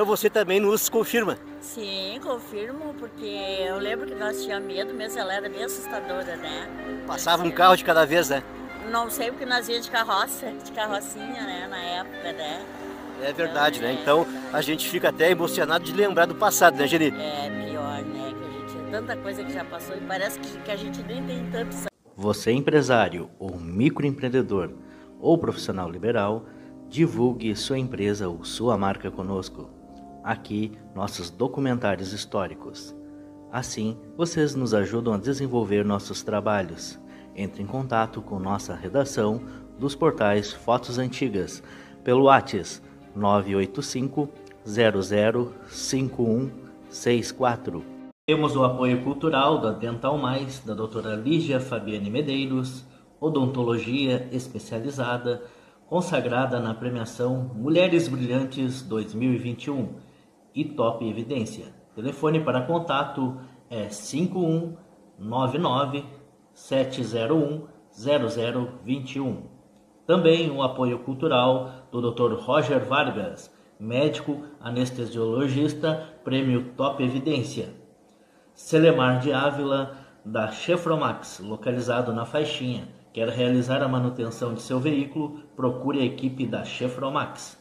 Então você também nos confirma? Sim, confirmo, porque eu lembro que nós tínhamos medo mesmo, ela era bem assustadora, né? Passava um carro de cada vez, né? Não sei porque nós íamos de carrocinha, né, na época, né? É verdade, Então, né? Então a gente fica até emocionado de lembrar do passado, né, Geni? é pior, né? Que a gente, tanta coisa que já passou e parece que a gente nem tem tanto. Você é empresário ou microempreendedor ou profissional liberal, divulgue sua empresa ou sua marca conosco. Aqui, nossos documentários históricos. Assim, vocês nos ajudam a desenvolver nossos trabalhos. Entre em contato com nossa redação dos portais Fotos Antigas pelo WhatsApp 985 005164. Temos o apoio cultural da Dental Mais, da doutora Lígia Fabiane Medeiros, odontologia especializada, consagrada na premiação Mulheres Brilhantes 2021 e Top Evidência. Telefone para contato é 5199 701 0021. Também o apoio cultural do Dr. Roger Vargas, médico anestesiologista, prêmio Top Evidência. Celemar de Ávila, da Chefromax, localizado na Faixinha. Quer realizar a manutenção de seu veículo? Procure a equipe da Chefromax.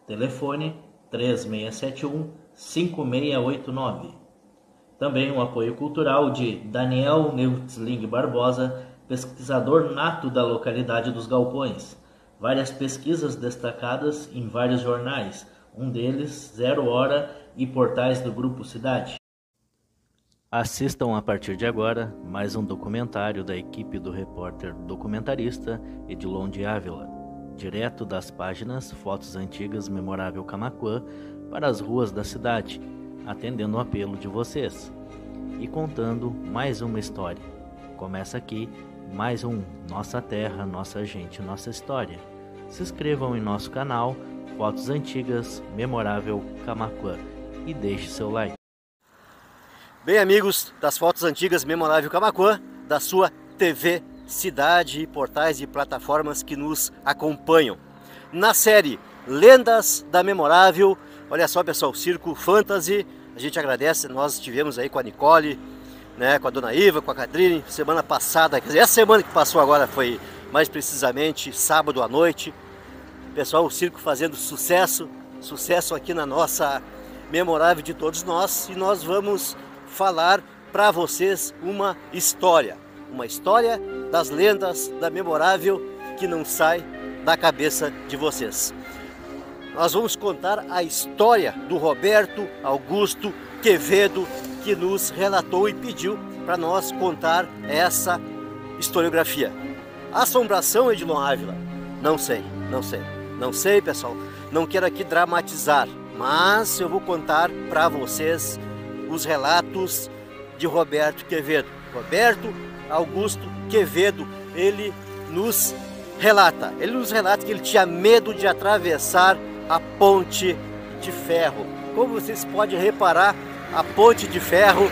Telefone 3671-5689. Também o apoio cultural de Daniel Neutzling Barbosa, pesquisador nato da localidade dos Galpões. Várias pesquisas destacadas em vários jornais, um deles, Zero Hora e portais do Grupo Cidade. Assistam a partir de agora mais um documentário da equipe do repórter documentarista Edilon de Ávila, direto das páginas Fotos Antigas Memorável Camaquã para as ruas da cidade, atendendo o apelo de vocês e contando mais uma história. Começa aqui mais um Nossa Terra, Nossa Gente, Nossa História. Se inscrevam em nosso canal Fotos Antigas Memorável Camaquã e deixe seu like. Bem, amigos das Fotos Antigas Memorável Camaquã, da sua TV Cidade, portais e plataformas que nos acompanham. Na série Lendas da Memorável, olha só pessoal, Circo Fantasy, a gente agradece, nós estivemos aí com a Nicole, né, com a Dona Iva, com a Catrine, semana passada, quer dizer, essa semana que passou agora foi mais precisamente sábado à noite. Pessoal, o circo fazendo sucesso aqui na nossa Memorável de Todos Nós, e nós vamos falar para vocês uma história das lendas da Memorável que não sai da cabeça de vocês. Nós vamos contar a história do Roberto Augusto Quevedo, que nos relatou e pediu para nós contar essa historiografia. Assombração, Edilon Ávila? Não sei pessoal, não quero aqui dramatizar, mas eu vou contar para vocês os relatos de Roberto Quevedo. Roberto Augusto Quevedo, ele nos relata que ele tinha medo de atravessar a Ponte de Ferro. Como vocês podem reparar, a Ponte de Ferro,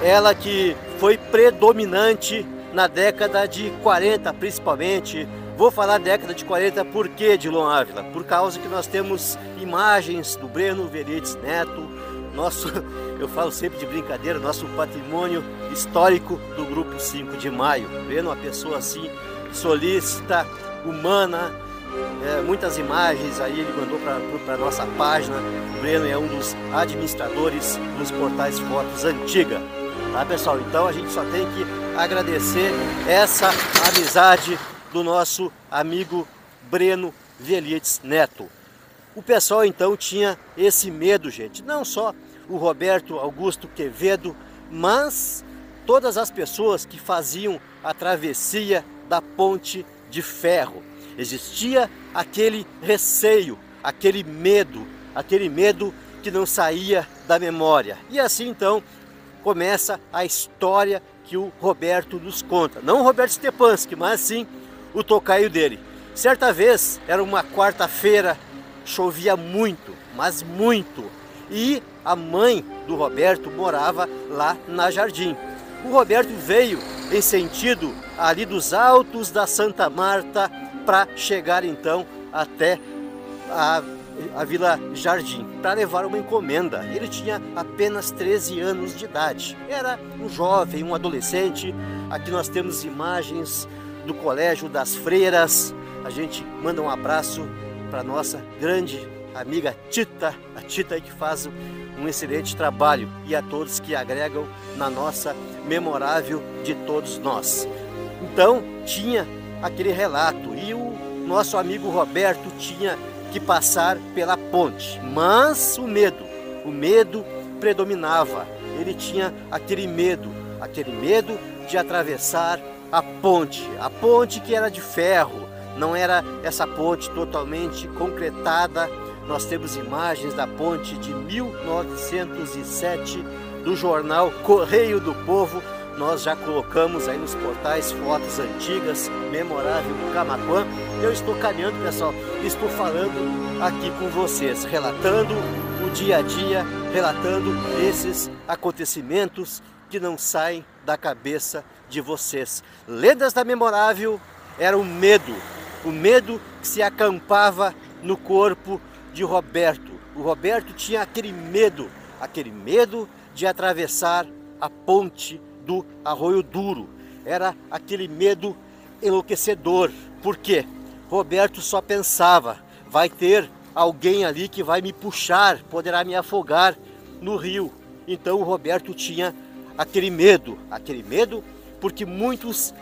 ela que foi predominante na década de 40 principalmente. Vou falar década de 40 por quê, Edilon Ávila? Por causa que nós temos imagens do Breno Velites Neto, eu falo sempre de brincadeira, nosso patrimônio histórico do Grupo 5 de Maio. Breno, uma pessoa assim, solícita, humana, muitas imagens aí ele mandou para a nossa página. O Breno é um dos administradores dos portais Fotos Antiga. Tá, pessoal? Então a gente só tem que agradecer essa amizade do nosso amigo Breno Velites Neto. O pessoal então tinha esse medo, gente, não só o Roberto Augusto Quevedo, mas todas as pessoas que faziam a travessia da Ponte de Ferro. Existia aquele receio, aquele medo que não saía da memória. E assim então começa a história que o Roberto nos conta. Não o Roberto Stepanski, mas sim o tocaio dele. Certa vez, era uma quarta-feira, chovia muito, mas muito, e a mãe do Roberto morava lá na Jardim. O Roberto veio em sentido ali dos altos da Santa Marta para chegar então até a Vila Jardim para levar uma encomenda. Ele tinha apenas 13 anos de idade. Era um jovem, um adolescente. Aqui nós temos imagens do Colégio das Freiras. A gente manda um abraço para nossa grande amiga Tita, a Tita aí que faz um excelente trabalho, e a todos que agregam na nossa memorável de todos nós. Então tinha aquele relato, e o nosso amigo Roberto tinha que passar pela ponte, mas o medo predominava. Ele tinha aquele medo de atravessar a ponte que era de ferro, não era essa ponte totalmente concretada. Nós temos imagens da ponte de 1907 do jornal Correio do Povo. Nós já colocamos aí nos portais fotos antigas, memorável do Camaquã. Eu estou caminhando, pessoal, estou falando aqui com vocês, relatando o dia a dia, relatando esses acontecimentos que não saem da cabeça de vocês. Lendas da Memorável era o medo que se acampava no corpo de Roberto. O Roberto tinha aquele medo de atravessar a ponte do Arroio Duro. Era aquele medo enlouquecedor. Por quê? Roberto só pensava, vai ter alguém ali que vai me puxar, poderá me afogar no rio. Então o Roberto tinha aquele medo porque muitos,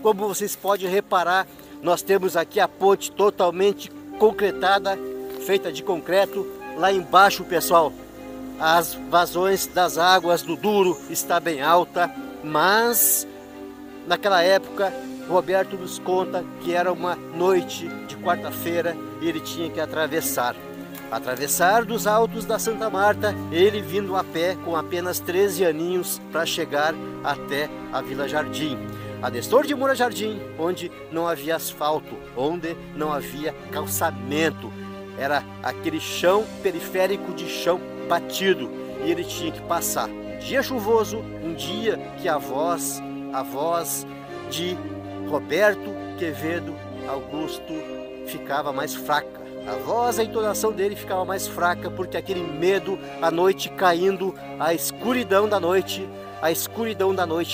como vocês podem reparar, nós temos aqui a ponte totalmente concretada, feita de concreto. Lá embaixo, pessoal, as vazões das águas do Duro está bem alta, mas naquela época Roberto nos conta que era uma noite de quarta-feira e ele tinha que atravessar dos altos da Santa Marta, ele vindo a pé com apenas 13 aninhos para chegar até a Vila Jardim. A Nestor de Moura Jardim, onde não havia asfalto, onde não havia calçamento. Era aquele chão periférico de chão batido e ele tinha que passar. Um dia chuvoso, um dia que a voz de Roberto Quevedo Augusto ficava mais fraca. A entonação dele ficava mais fraca porque aquele medo, a noite caindo, a escuridão da noite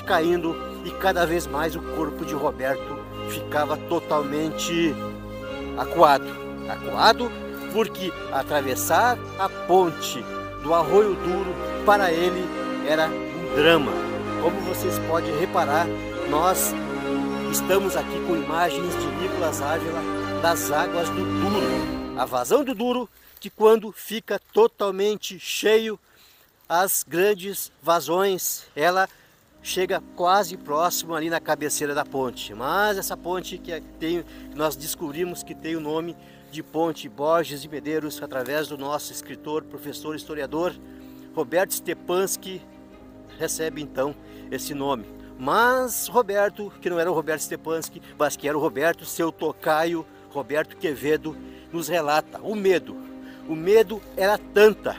caindo, e cada vez mais o corpo de Roberto ficava totalmente acuado, porque atravessar a ponte do Arroio Duro para ele era um drama. Como vocês podem reparar, nós estamos aqui com imagens de Nicolas Ávila das águas do Duro. A vazão do Duro, que quando fica totalmente cheio, as grandes vazões, ela chega quase próximo ali na cabeceira da ponte. Mas essa ponte nós descobrimos que tem o nome de Ponte Borges de Medeiros, através do nosso escritor, professor, historiador, Roberto Stepanski, recebe então esse nome. Mas Roberto, que não era o Roberto Stepanski, mas que era o Roberto, seu tocaio, Roberto Quevedo, nos relata o medo. O medo era tanto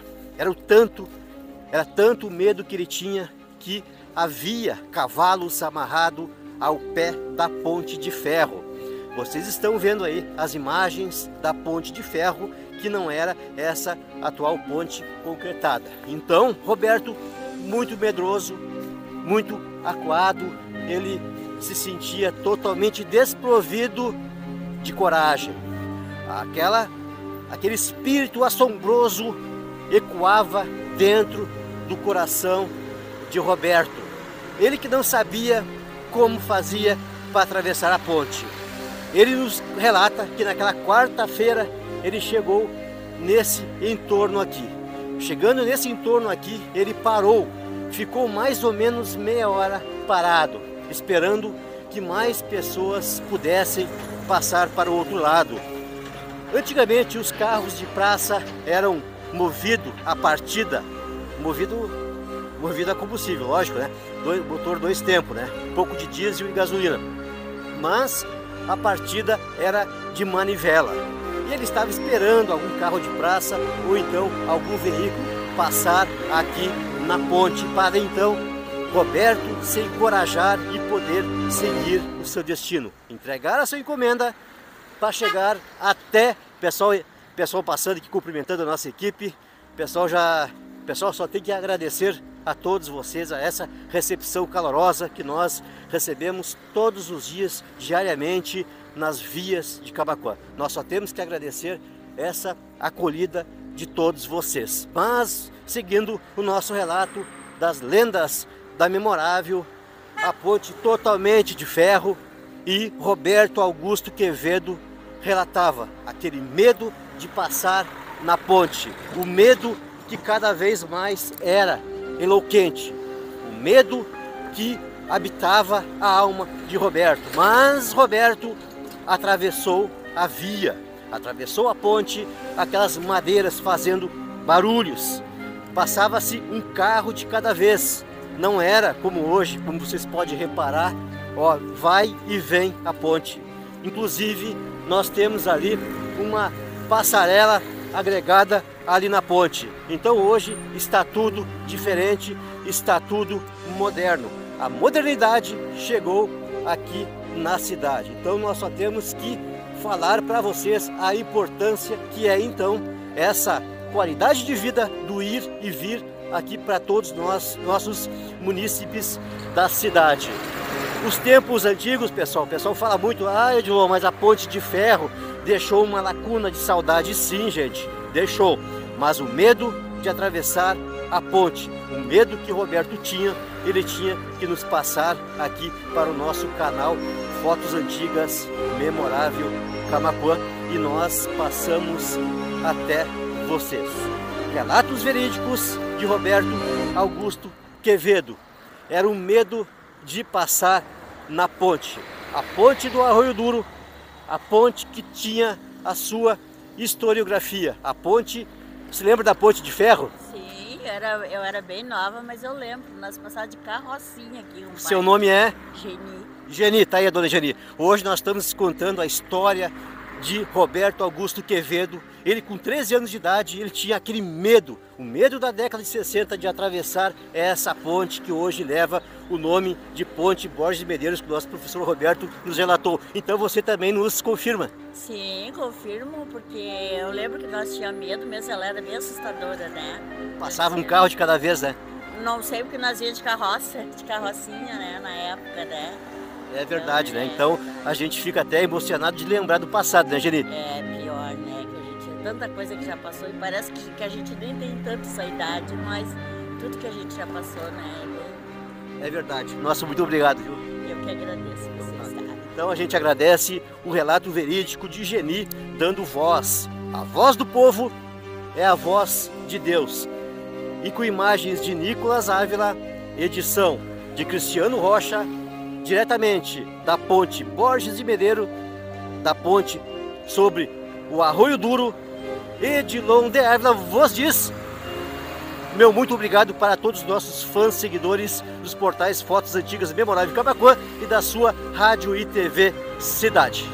o medo que ele tinha, que havia cavalos amarrados ao pé da ponte de ferro. Vocês estão vendo aí as imagens da ponte de ferro, que não era essa atual ponte concretada. Então, Roberto, muito medroso, muito acuado, ele se sentia totalmente desprovido de coragem. Aquele espírito assombroso ecoava dentro do coração de Roberto. Ele que não sabia como fazia para atravessar a ponte. Ele nos relata que naquela quarta-feira ele chegou nesse entorno aqui. Chegando nesse entorno aqui, ele parou, ficou mais ou menos meia hora parado, esperando que mais pessoas pudessem passar para o outro lado. Antigamente os carros de praça eram movidos a partida, movido a combustível, lógico, né? Motor 2 tempos, né? Um pouco de diesel e gasolina. Mas a partida era de manivela. E ele estava esperando algum carro de praça ou então algum veículo passar aqui na ponte para então Roberto se encorajar e poder seguir o seu destino, entregar a sua encomenda para chegar até, pessoal, pessoal passando aqui cumprimentando a nossa equipe. O pessoal só tem que agradecer a todos vocês, a essa recepção calorosa que nós recebemos todos os dias, diariamente, nas vias de Camaquã. Nós só temos que agradecer essa acolhida de todos vocês. Mas, seguindo o nosso relato das lendas da memorável, a ponte totalmente de ferro, e Roberto Augusto Quevedo relatava aquele medo de passar na ponte, o medo que cada vez mais era eloquente, o medo que habitava a alma de Roberto. Mas Roberto atravessou a via, atravessou a ponte, aquelas madeiras fazendo barulhos. Passava-se um carro de cada vez, não era como hoje, como vocês podem reparar, ó, vai e vem a ponte. Inclusive nós temos ali uma passarela agregada ali na ponte. Então hoje está tudo diferente, está tudo moderno. A modernidade chegou aqui na cidade. Então nós só temos que falar para vocês a importância que é então essa qualidade de vida do ir e vir aqui para todos nós, nossos munícipes da cidade. Os tempos antigos, pessoal, o pessoal fala muito, Edilon, mas a ponte de ferro deixou uma lacuna de saudade. Sim, gente, deixou. Mas o medo de atravessar a ponte, o medo que Roberto tinha, ele tinha que nos passar aqui para o nosso canal Fotos Antigas Memorável Camaquã, e nós passamos até vocês. Relatos verídicos de Roberto Augusto Quevedo. Era o medo de passar na ponte, a ponte do Arroio Duro, a ponte que tinha a sua historiografia. A ponte, se lembra da ponte de ferro? Sim, eu era bem nova, mas eu lembro, nós passávamos de carrocinha aqui. Seu nome é? Geni. Geni, tá aí a dona Geni. Hoje nós estamos contando a história de Roberto Augusto Quevedo. Ele com 13 anos de idade, ele tinha aquele medo, o medo da década de 60 de atravessar essa ponte que hoje leva o nome de Ponte Borges de Medeiros, que o nosso professor Roberto nos relatou. Então você também nos confirma? Sim, confirmo, porque eu lembro que nós tínhamos medo mesmo, ela era bem assustadora, né? Passava um carro de cada vez, né? Não sei porque nós íamos de carrocinha, né, na época, né? É verdade, né? Então a gente fica até emocionado de lembrar do passado, né, Geni? É pior, né? Que a gente, tanta coisa que já passou, e parece que a gente nem tem tanto essa idade, mas tudo que a gente já passou, né? É verdade. Nossa, muito obrigado, viu? Eu que agradeço vocês, tá? Então a gente agradece o relato verídico de Geni, dando voz. A voz do povo é a voz de Deus. E com imagens de Nicolas Ávila, edição de Cristiano Rocha, diretamente da ponte Borges de Medeiros, da ponte sobre o Arroio Duro, Edilon de Ávila vos diz meu muito obrigado para todos os nossos fãs, seguidores dos portais Fotos Antigas Memorável Camaquã e da sua Rádio e TV Cidade.